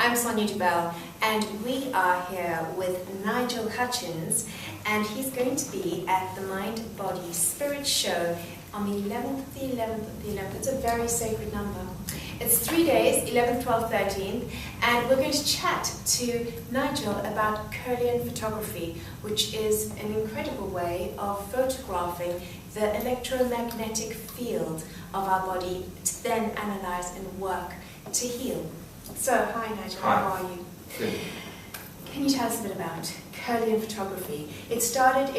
I'm Sonia and we are here with Nigel Hutchings, and he's going to be at the Mind, Body, Spirit show on the 11th of the 11th of the 11th. It's a very sacred number. It's 3 days, 11th, 12th, 13th, and we're going to chat to Nigel about Kirlian photography, which is an incredible way of photographing the electromagnetic field of our body to then analyze and work to heal. So, hi Nigel, Hi. How are you? Good. Can you tell us a bit about Kirlian photography? It started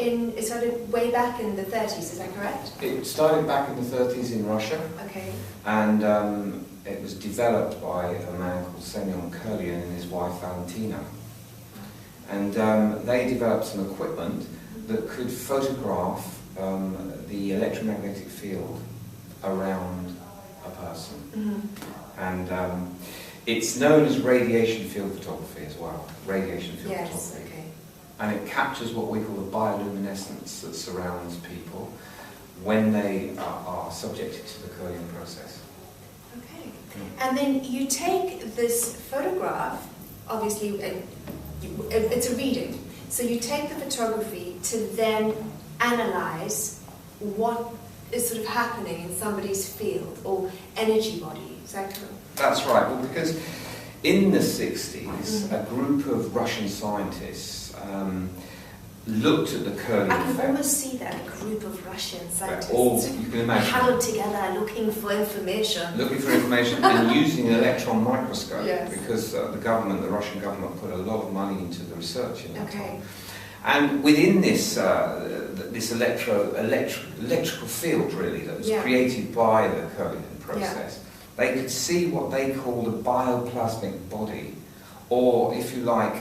way back in the 30s, is that correct? It started back in the 30s in Russia, Okay. and it was developed by a man called Semyon Kirlian and his wife Valentina. And they developed some equipment that could photograph the electromagnetic field around a person. Mm-hmm. And it's known as radiation field photography as well, radiation field Yes, photography. okay. And it captures what we call the bioluminescence that surrounds people when they are subjected to the Kirlian process. Okay. And then you take this photograph, obviously, it's a reading. So you take the photography to then analyze what is sort of happening in somebody's field or energy body. Is that correct? That's right. Well, because in the 60s, a group of Russian scientists looked at the Kirlian I can effect. almost see that, a group of Russian scientists All, you can imagine, huddled together looking for information. looking for information and using an electron microscope, Yes. because the Russian government put a lot of money into the research in that Okay. time. And within this this electrical field, really, that was created by the Kirlian process, they could see what they called a bioplasmic body, or, if you like,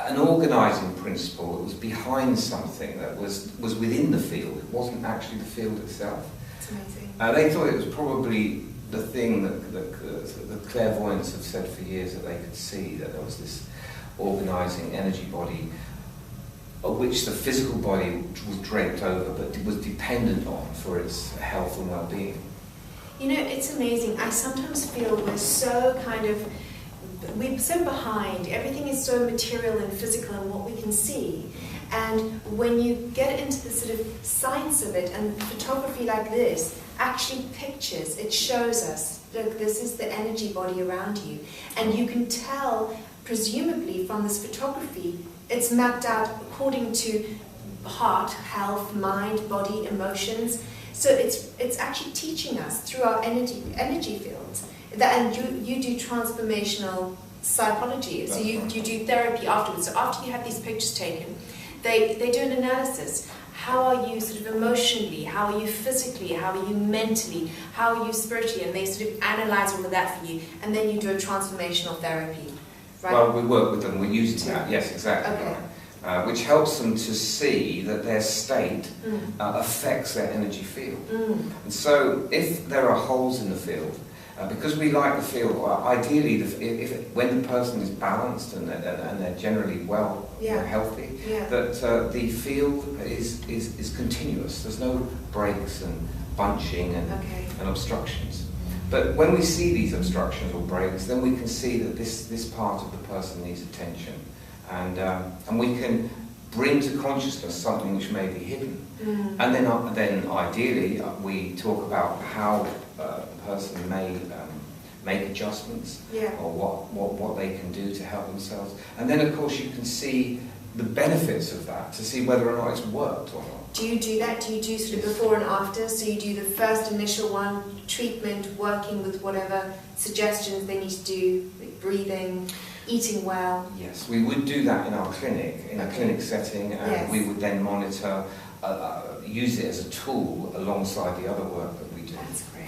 an organising principle that was behind something that was within the field. It wasn't actually the field itself. That's amazing. They thought it was probably the thing that the clairvoyants have said for years, that they could see that there was this organising energy body of which the physical body was draped over, but was dependent on for its health and well-being. You know, it's amazing. I sometimes feel we're so behind. Everything is so material and physical and what we can see. And when you get into the sort of science of it, and photography like this actually pictures, it shows us, look, this is the energy body around you. And you can tell, presumably from this photography, it's mapped out according to heart, health, mind, body, emotions. So it's actually teaching us through our energy fields. And you do transformational psychology, so you do therapy afterwards. So after you have these pictures taken, they do an analysis. How are you sort of emotionally? How are you physically? How are you mentally? How are you spiritually? And they sort of analyze all of that for you, and then you do a transformational therapy. Right? Well, we work with them, we're using that, yes, exactly. Okay. Right. Which helps them to see that their state affects their energy field. And so if there are holes in the field, because we like the field, ideally, when the person is balanced and they're generally well, healthy, that the field is continuous. There's no breaks and bunching and obstructions. But when we see these obstructions or breaks, then we can see that this part of the person needs attention, and we can bring to consciousness something which may be hidden. And then ideally we talk about how a person may make adjustments, or what they can do to help themselves. And then of course you can see the benefits of that, to see whether or not it's worked or not. Do you do that? Do you do sort of before and after? So you do the first initial one, treatment, working with whatever suggestions they need to do, like breathing, eating well? Yes, we would do that in our clinic, in a clinic setting, and we would then monitor, use it as a tool alongside the other work that we do. That's great.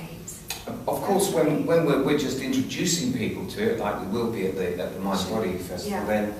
Of course, when we're just introducing people to it, like we will be at the Mind Body Festival, then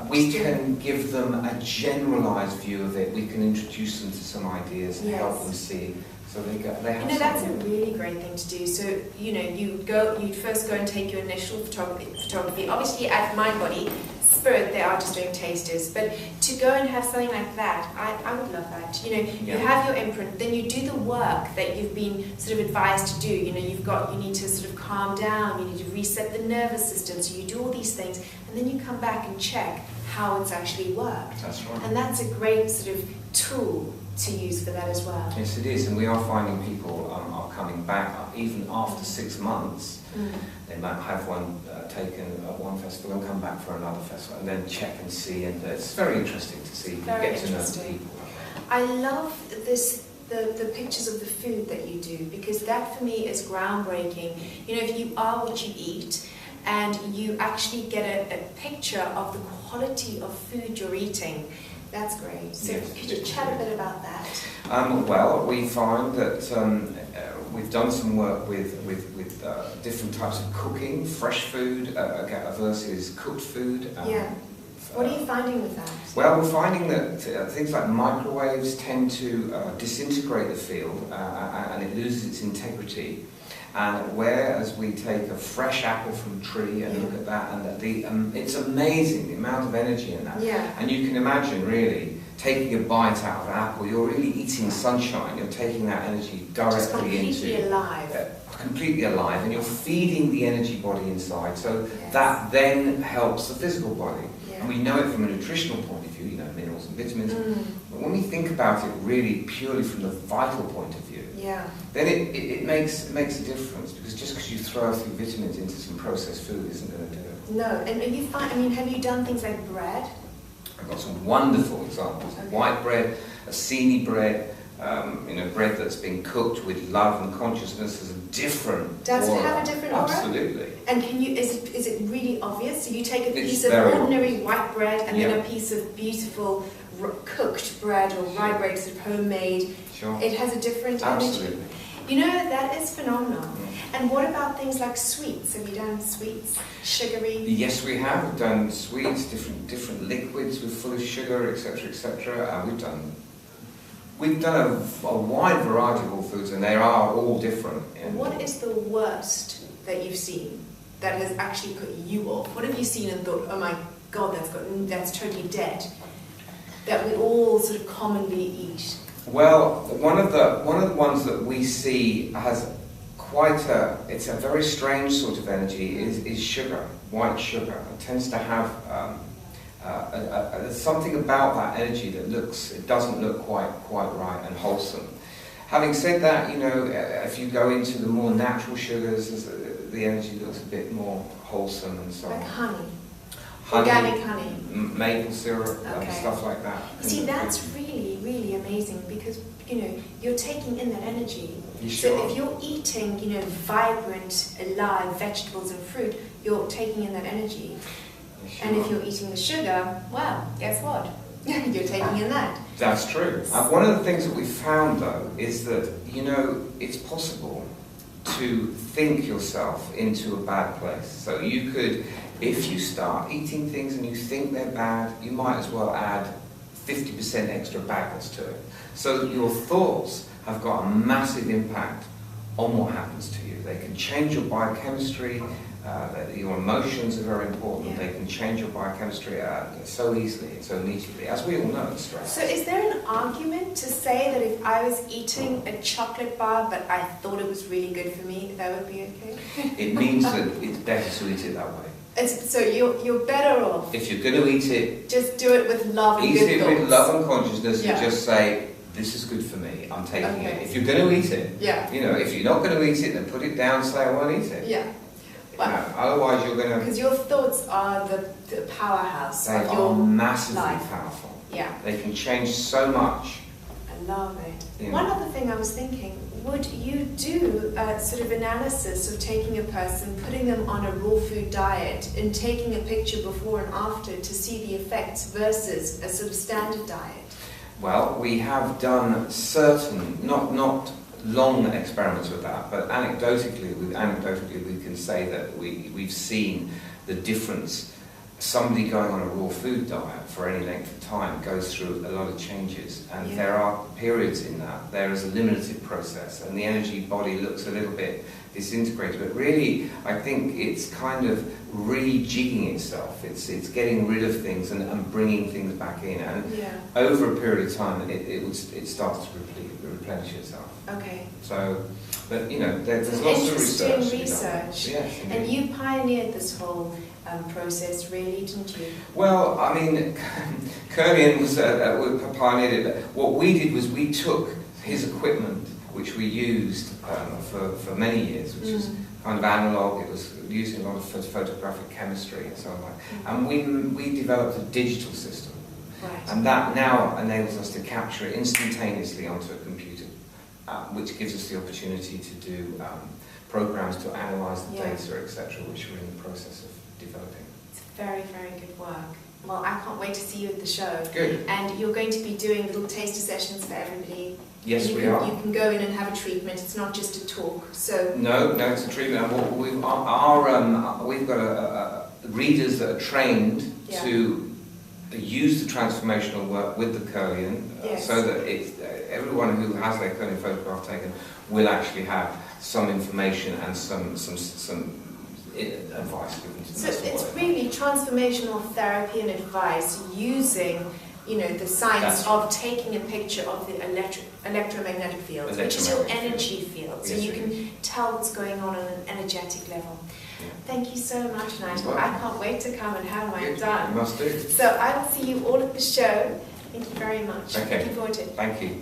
we can give them a generalised view of it. We can introduce them to some ideas and help them see. So they have that's a really great thing to do. So, you'd first go and take your initial photography. Obviously at Mind Body, spirit, they are just doing tasters. But to go and have something like that, I would love that. You know, you have your imprint, then you do the work that you've been sort of advised to do. You know, you need to sort of calm down, you need to reset the nervous system, so you do all these things, and then you come back and check how it's actually worked. That's right. And that's a great sort of tool to use for that as well. Yes, it is, and we are finding people are coming back even after 6 months. They might have one taken at one festival and come back for another festival, and then check and see, and it's very interesting to see. You get to know people. I love the pictures of the food that you do, because that for me is groundbreaking. You know, if you are what you eat, and you actually get a picture of the quality of food you're eating, that's great. So yes, could you chat a bit about that? Well, we find that we've done some work with different types of cooking, fresh food versus cooked food. What are you finding with that? Well, we're finding that things like microwaves tend to disintegrate the field and it loses its integrity. And whereas we take a fresh apple from a tree and look at that, and it's amazing the amount of energy in that. And you can imagine really taking a bite out of an apple, you're really eating sunshine, you're taking that energy directly completely alive. Completely alive, and you're feeding the energy body inside, so that then helps the physical body. And we know it from a nutritional point of view, you know, minerals and vitamins, but when we think about it really purely from the vital point of view, then it makes a difference, because just because you throw a few vitamins into some processed food isn't going to do it. No, and you find, I mean, have you done things like bread? I've got some wonderful examples. White bread, Assini bread, you know, bread that's been cooked with love and consciousness is a different Does aura. it have a different aura? Absolutely. And is it really obvious? So you take a piece of ordinary white bread and then a piece of beautiful cooked bread or rye bread, sort of homemade. It has a different energy. You know, that is phenomenal. And what about things like sweets? Have you done sweets? Sugary? Yes, we have. We've done sweets, different liquids with full of sugar, etc., etc. We've done a wide variety of all foods, and they are all different. What is the worst that you've seen that has actually put you off? What have you seen and thought, oh my God, that's totally dead, that we all sort of commonly eat? Well, one of the ones that we see has it's a very strange sort of energy is sugar, white sugar. It tends to have there's something about that energy that it doesn't look quite right and wholesome. Having said that, you know, if you go into the more natural sugars, the energy looks a bit more wholesome and so on. Like honey. Organic honey. Maple syrup, stuff like that. You see, that's really, really amazing, because, you know, you're taking in that energy. So if you're eating, you know, vibrant, alive vegetables and fruit, you're taking in that energy. And if you're eating the sugar, well, guess what? You're taking in that. That's true. One of the things that we found, though, is that, you know, it's possible to think yourself into a bad place. So you could, if you start eating things and you think they're bad, you might as well add 50% extra badness to it. So your thoughts have got a massive impact on what happens to you. They can change your biochemistry. Your emotions are very important. They can change your biochemistry so easily and so immediately, as we all know, stress. So is there an argument to say that if I was eating a chocolate bar but I thought it was really good for me, that would be okay? It means that it's better to eat it that way. So you're better off. If you're going to eat it, just do it with love and eat good it thoughts. with love and consciousness, and just say, this is good for me, I'm taking it. If you're going to eat it, you know, if you're not going to eat it, then put it down, say I won't eat it. Well, otherwise you're going to... Because your thoughts are the powerhouse of your massively life. Powerful. Yeah. They can change so much. I love it. Yeah. One other thing I was thinking, would you do a sort of analysis of taking a person, putting them on a raw food diet, and taking a picture before and after to see the effects versus a sort of standard diet? Well, we have done certain, not long experiments with that, but anecdotally we can say that we've seen the difference somebody going on a raw food diet for any length of time goes through a lot of changes, and there are periods in that. There is a limited process, and the energy body looks a little bit disintegrated, but really I think it's kind of rejigging itself. It's getting rid of things and bringing things back in, and over a period of time it starts to replenish itself. Okay. So, but you know, there's lots of research. Yes, and you pioneered this whole process, really, didn't you? Well, I mean, Kirlian was pioneered it, but what we did was we took his equipment, which we used for many years, which was kind of analog. It was using a lot of photographic chemistry and so on, and we developed a digital system, and that now enables us to capture it instantaneously onto a computer, which gives us the opportunity to do programs to analyse the data, etc., which we're in the process of developing. It's very, very good work. Well, I can't wait to see you at the show. Good. And you're going to be doing little taster sessions for everybody. Yes, we are. You can go in and have a treatment. It's not just a talk. So no, it's a treatment. And we've got readers that are trained to use the transformational work with the Kirlian, so that everyone who has their Kirlian photograph taken will actually have some information and some advice given to them. So it's really transformational therapy and advice using, the science of taking a picture of the electromagnetic field, which is your energy field, so you can tell what's going on an energetic level. Yeah. Thank you so much, Nigel. I can't wait to come and have mine done. You must do. So I will see you all at the show. Thank you very much. Okay. Looking forward to it. Thank you.